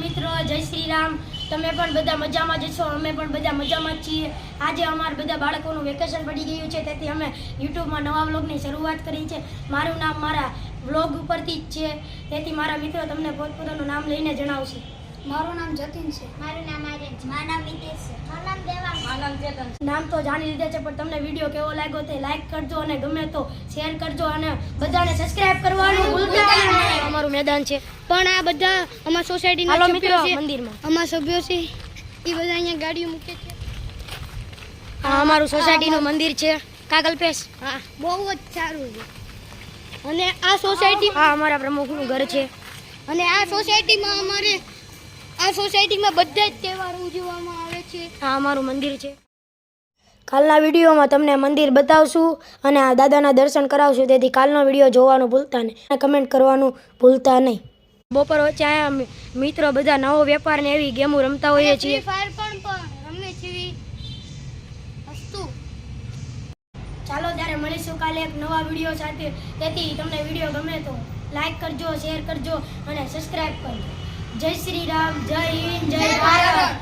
મિત્રો, જય શ્રી રામ. તમે પણ બધા મજામાં જ છો, અમે પણ બધા મજામાં જ છીએ. આજે અમારા બધા બાળકોનું વેકેશન પડી ગયું છે, તેથી અમે યુટ્યુબમાં નવા વ્લોગની શરૂઆત કરી છે. મારું નામ મારા વ્લોગ ઉપરથી જ છે, તેથી મારા મિત્રો તમને પોતપોતાનું નામ લઈને જણાવશે. મારું નામ જતીન છે. મારું નામ આર્યન છે. મારું નામ વિદેશ છે. મારું નામ દેવાંગ. મારું નામ ચેતન. નામ તો જાણી લીધા છે, પણ તમને વિડીયો કેવો લાગ્યો તે લાઈક કરજો અને ગમે તો શેર કરજો અને બધાને સબસ્ક્રાઇબ કરવાનું ભૂલતા નહીં. અમારું મેદાન છે, પણ આ બધા અમારા સોસાયટીના હાલો મિત્રો સભ્યો છે, મંદિરમાં. અમારા સભ્યો છે, એ બધા અહીંયા ગાડીઓ મૂકે છે. આ અમારું સોસાયટીનું મંદિર છે. કાગલપેશ. હા, બહુ જ સારું છે. અને આ સોસાયટી આ અમારા પ્રમુખનું ઘર છે. અને આ સોસાયટીમાં બધા જ તહેવારો ઉજવવામાં આવે છે. આ અમારું મંદિર છે. કાલના વિડીયોમાં તમને મંદિર બતાવશું અને આ દાદાના દર્શન કરાવશું, તેથી કાલનો વિડીયો જોવાનું ભૂલતા નહીં અને કમેન્ટ કરવાનું ભૂલતા નહીં. બપોર વચ્ચે અહીંયા મિત્રો બધા નવો વેપાર ને એવી ગેમો રમતા હોઈએ છીએ. ફ્રી ફાયર પણ રમે છે. વસ્તુ ચાલો ત્યારે મળીશું કાલે એક નવા વિડીયો સાથે. તેથી તમને વિડીયો ગમે તો લાઈક કરજો, શેર કરજો અને સબસ્ક્રાઇબ કરજો. જય શ્રી રામ, જય હિન્દ, જય ભારત.